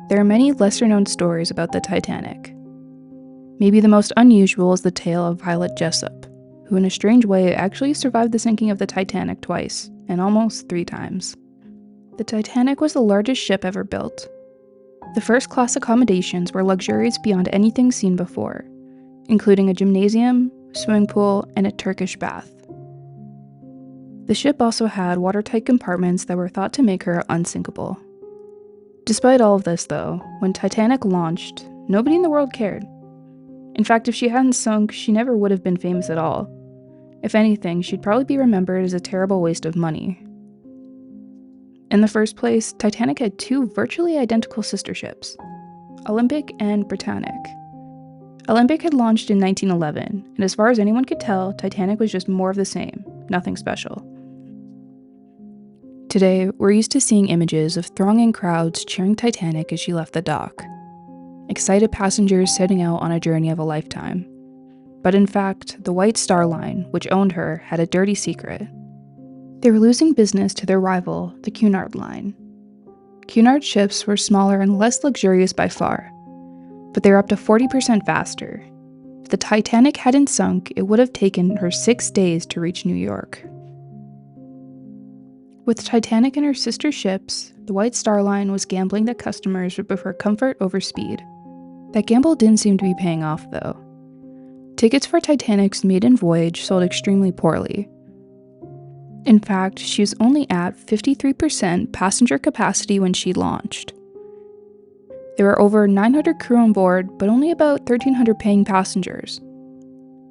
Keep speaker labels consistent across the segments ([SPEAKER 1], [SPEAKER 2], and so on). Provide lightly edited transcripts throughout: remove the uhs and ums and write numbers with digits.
[SPEAKER 1] There are many lesser-known stories about the Titanic. Maybe the most unusual is the tale of Violet Jessup, who in a strange way actually survived the sinking of the Titanic twice, and almost 3 times. The Titanic was the largest ship ever built. The first-class accommodations were luxurious beyond anything seen before, including a gymnasium, swimming pool, and a Turkish bath. The ship also had watertight compartments that were thought to make her unsinkable. Despite all of this, though, when Titanic launched, nobody in the world cared. In fact, if she hadn't sunk, she never would have been famous at all. If anything, she'd probably be remembered as a terrible waste of money. In the first place, Titanic had 2 virtually identical sister ships, Olympic and Britannic. Olympic had launched in 1911, and as far as anyone could tell, Titanic was just more of the same, nothing special. Today, we're used to seeing images of thronging crowds cheering Titanic as she left the dock. Excited passengers setting out on a journey of a lifetime. But in fact, the White Star Line, which owned her, had a dirty secret. They were losing business to their rival, the Cunard Line. Cunard ships were smaller and less luxurious by far, but they were up to 40% faster. If the Titanic hadn't sunk, it would have taken her 6 days to reach New York. With Titanic and her sister ships, the White Star Line was gambling that customers would prefer comfort over speed. That gamble didn't seem to be paying off, though. Tickets for Titanic's maiden voyage sold extremely poorly. In fact, she was only at 53% passenger capacity when she launched. There were over 900 crew on board, but only about 1,300 paying passengers.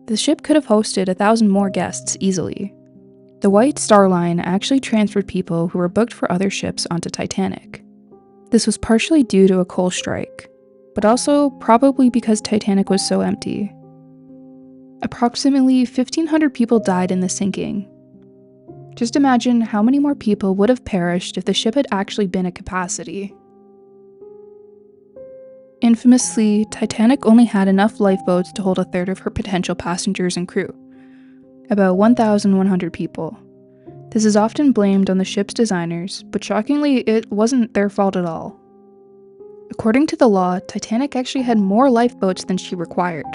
[SPEAKER 1] The ship could have hosted 1,000 more guests easily. The White Star Line actually transferred people who were booked for other ships onto Titanic. This was partially due to a coal strike, but also probably because Titanic was so empty. Approximately 1,500 people died in the sinking. Just imagine how many more people would have perished if the ship had actually been at capacity. Infamously, Titanic only had enough lifeboats to hold 1/3 of her potential passengers and crew, about 1,100 people. This is often blamed on the ship's designers, but shockingly, it wasn't their fault at all. According to the law, Titanic actually had more lifeboats than she required.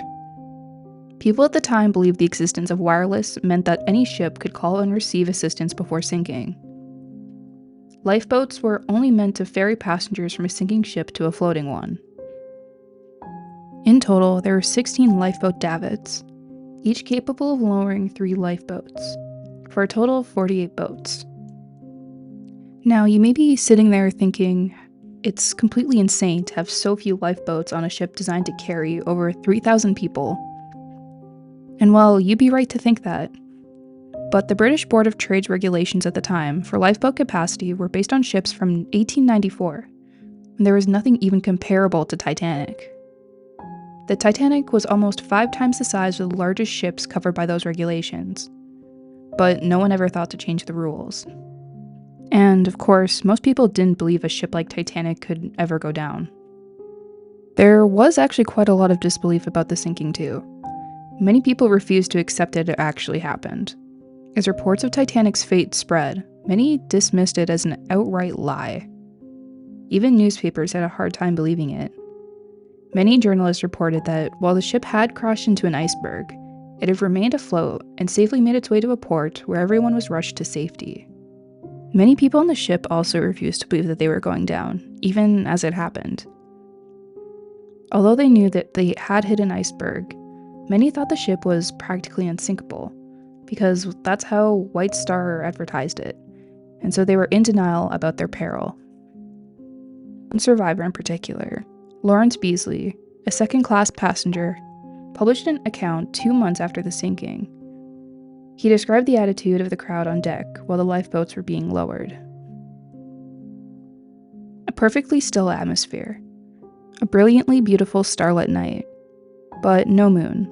[SPEAKER 1] People at the time believed the existence of wireless meant that any ship could call and receive assistance before sinking. Lifeboats were only meant to ferry passengers from a sinking ship to a floating one. In total, there were 16 lifeboat davits, each capable of lowering 3 lifeboats, for a total of 48 boats. Now, you may be sitting there thinking, it's completely insane to have so few lifeboats on a ship designed to carry over 3,000 people. And well, you'd be right to think that. But the British Board of Trade's regulations at the time for lifeboat capacity were based on ships from 1894, and there was nothing even comparable to Titanic. The Titanic was almost 5 times the size of the largest ships covered by those regulations. But no one ever thought to change the rules. And, of course, most people didn't believe a ship like Titanic could ever go down. There was actually quite a lot of disbelief about the sinking, too. Many people refused to accept it actually happened. As reports of Titanic's fate spread, many dismissed it as an outright lie. Even newspapers had a hard time believing it. Many journalists reported that while the ship had crashed into an iceberg, it had remained afloat and safely made its way to a port where everyone was rushed to safety. Many people on the ship also refused to believe that they were going down, even as it happened. Although they knew that they had hit an iceberg, many thought the ship was practically unsinkable, because that's how White Star advertised it, and so they were in denial about their peril. One survivor in particular, Lawrence Beasley, a second-class passenger, published an account 2 months after the sinking. He described the attitude of the crowd on deck while the lifeboats were being lowered. A perfectly still atmosphere, a brilliantly beautiful starlit night, but no moon,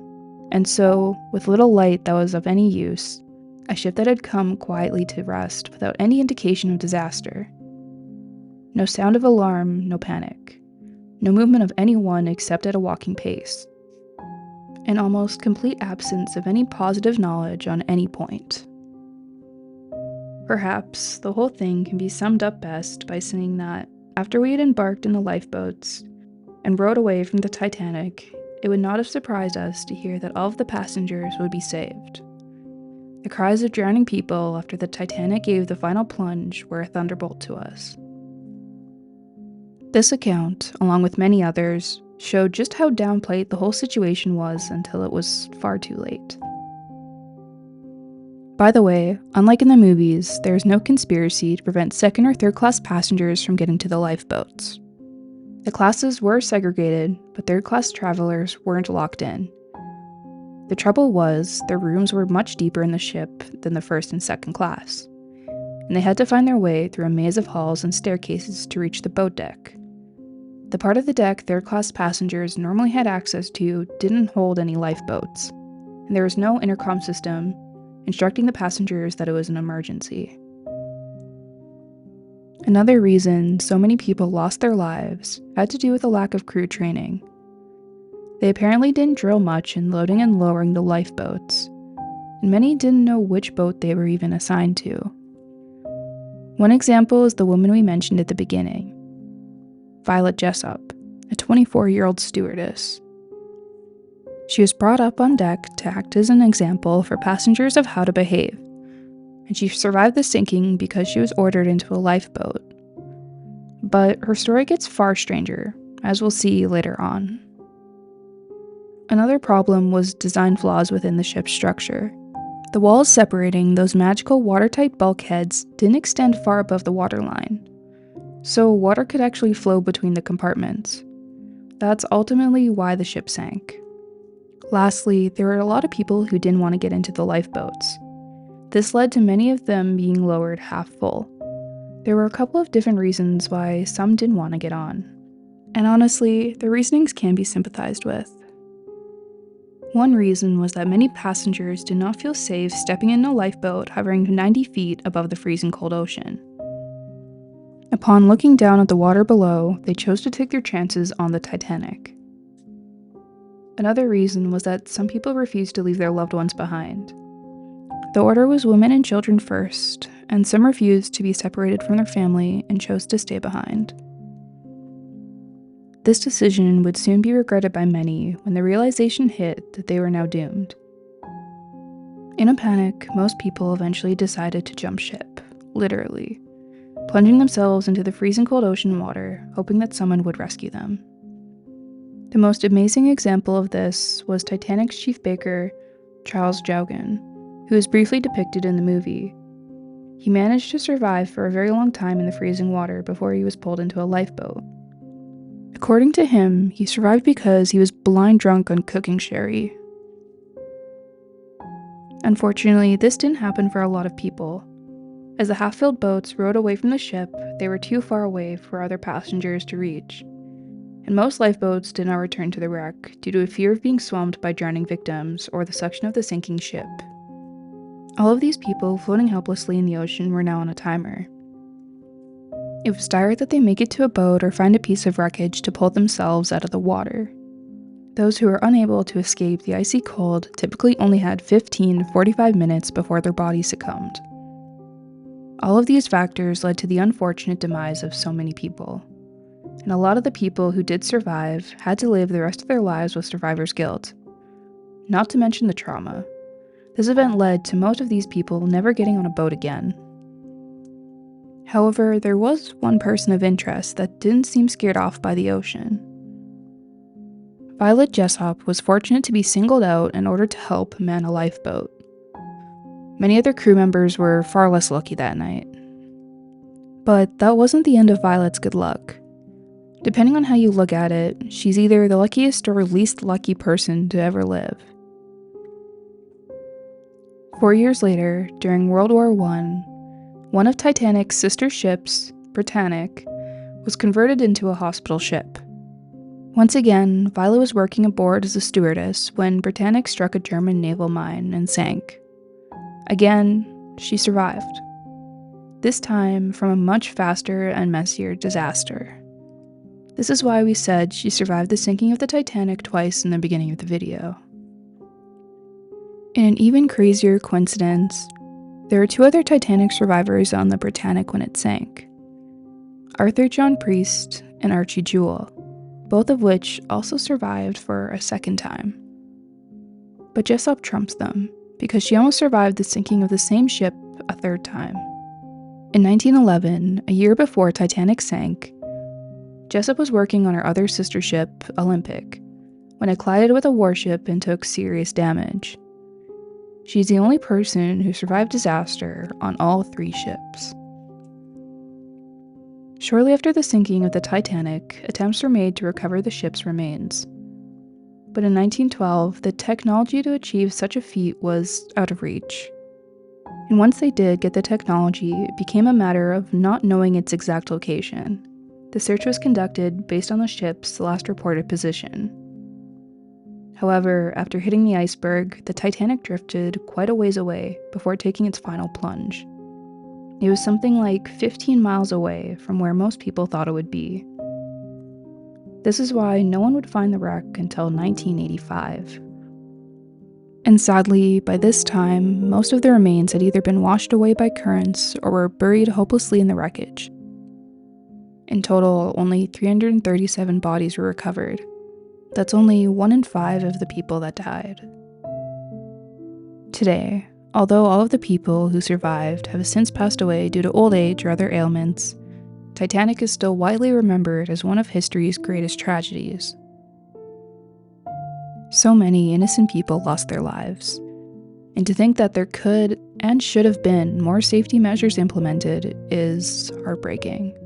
[SPEAKER 1] and so, with little light that was of any use, a ship that had come quietly to rest without any indication of disaster. No sound of alarm, no panic. No movement of anyone except at a walking pace. An almost complete absence of any positive knowledge on any point. Perhaps the whole thing can be summed up best by saying that after we had embarked in the lifeboats and rowed away from the Titanic, it would not have surprised us to hear that all of the passengers would be saved. The cries of drowning people after the Titanic gave the final plunge were a thunderbolt to us. This account, along with many others, showed just how downplayed the whole situation was until it was far too late. By the way, unlike in the movies, there is no conspiracy to prevent second or third class passengers from getting to the lifeboats. The classes were segregated, but third class travelers weren't locked in. The trouble was, their rooms were much deeper in the ship than the first and second class, and they had to find their way through a maze of halls and staircases to reach the boat deck. The part of the deck third class passengers normally had access to didn't hold any lifeboats, and there was no intercom system instructing the passengers that it was an emergency. Another reason so many people lost their lives had to do with a lack of crew training. They apparently didn't drill much in loading and lowering the lifeboats, and many didn't know which boat they were even assigned to. One example is the woman we mentioned at the beginning, Violet Jessup, a 24-year-old stewardess. She was brought up on deck to act as an example for passengers of how to behave, and she survived the sinking because she was ordered into a lifeboat. But her story gets far stranger, as we'll see later on. Another problem was design flaws within the ship's structure. The walls separating those magical watertight bulkheads didn't extend far above the waterline, so water could actually flow between the compartments. That's ultimately why the ship sank. Lastly, there were a lot of people who didn't want to get into the lifeboats. This led to many of them being lowered half full. There were a couple of different reasons why some didn't want to get on. And honestly, the reasonings can be sympathized with. One reason was that many passengers did not feel safe stepping in a lifeboat hovering 90 feet above the freezing cold ocean. Upon looking down at the water below, they chose to take their chances on the Titanic. Another reason was that some people refused to leave their loved ones behind. The order was women and children first, and some refused to be separated from their family and chose to stay behind. This decision would soon be regretted by many when the realization hit that they were now doomed. In a panic, most people eventually decided to jump ship, literally, plunging themselves into the freezing cold ocean water, hoping that someone would rescue them. The most amazing example of this was Titanic's chief baker, Charles Jaugen, who is briefly depicted in the movie. He managed to survive for a very long time in the freezing water before he was pulled into a lifeboat. According to him, he survived because he was blind drunk on cooking sherry. Unfortunately, this didn't happen for a lot of people. As the half-filled boats rowed away from the ship, they were too far away for other passengers to reach, and most lifeboats did not return to the wreck due to a fear of being swamped by drowning victims or the suction of the sinking ship. All of these people floating helplessly in the ocean were now on a timer. It was dire that they make it to a boat or find a piece of wreckage to pull themselves out of the water. Those who were unable to escape the icy cold typically only had 15 to 45 minutes before their bodies succumbed. All of these factors led to the unfortunate demise of so many people. And a lot of the people who did survive had to live the rest of their lives with survivor's guilt. Not to mention the trauma. This event led to most of these people never getting on a boat again. However, there was one person of interest that didn't seem scared off by the ocean. Violet Jessup was fortunate to be singled out in order to help man a lifeboat. Many other crew members were far less lucky that night. But that wasn't the end of Violet's good luck. Depending on how you look at it, she's either the luckiest or least lucky person to ever live. 4 years later, during World War I, one of Titanic's sister ships, Britannic, was converted into a hospital ship. Once again, Violet was working aboard as a stewardess when Britannic struck a German naval mine and sank. Again, she survived. This time from a much faster and messier disaster. This is why we said she survived the sinking of the Titanic twice in the beginning of the video. In an even crazier coincidence, there were 2 other Titanic survivors on the Britannic when it sank. Arthur John Priest, and Archie Jewell, both of which also survived for a second time. But Jessup trumps them, because she almost survived the sinking of the same ship a third time. In 1911, a year before Titanic sank, Jessup was working on her other sister ship, Olympic, when it collided with a warship and took serious damage. She's the only person who survived disaster on all 3 ships. Shortly after the sinking of the Titanic, attempts were made to recover the ship's remains. But in 1912, the technology to achieve such a feat was out of reach. And once they did get the technology, it became a matter of not knowing its exact location. The search was conducted based on the ship's last reported position. However, after hitting the iceberg, the Titanic drifted quite a ways away before taking its final plunge. It was something like 15 miles away from where most people thought it would be. This is why no one would find the wreck until 1985. And sadly, by this time, most of the remains had either been washed away by currents or were buried hopelessly in the wreckage. In total, only 337 bodies were recovered. That's only 1 in 5 of the people that died. Today, although all of the people who survived have since passed away due to old age or other ailments, Titanic is still widely remembered as one of history's greatest tragedies. So many innocent people lost their lives, and to think that there could and should have been more safety measures implemented is heartbreaking.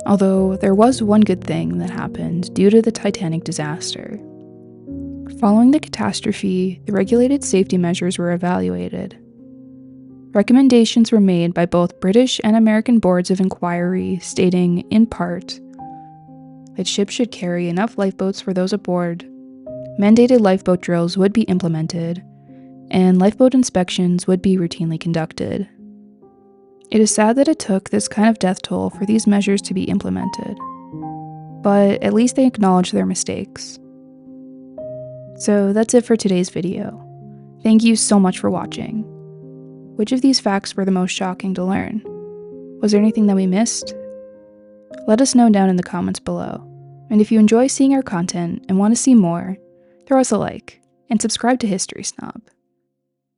[SPEAKER 1] Although there was one good thing that happened due to the Titanic disaster. Following the catastrophe, the regulated safety measures were evaluated. Recommendations were made by both British and American boards of inquiry stating, in part, that ships should carry enough lifeboats for those aboard, mandated lifeboat drills would be implemented, and lifeboat inspections would be routinely conducted. It is sad that it took this kind of death toll for these measures to be implemented, but at least they acknowledged their mistakes. So that's it for today's video. Thank you so much for watching. Which of these facts were the most shocking to learn? Was there anything that we missed? Let us know down in the comments below. And if you enjoy seeing our content and want to see more, throw us a like and subscribe to History Snob.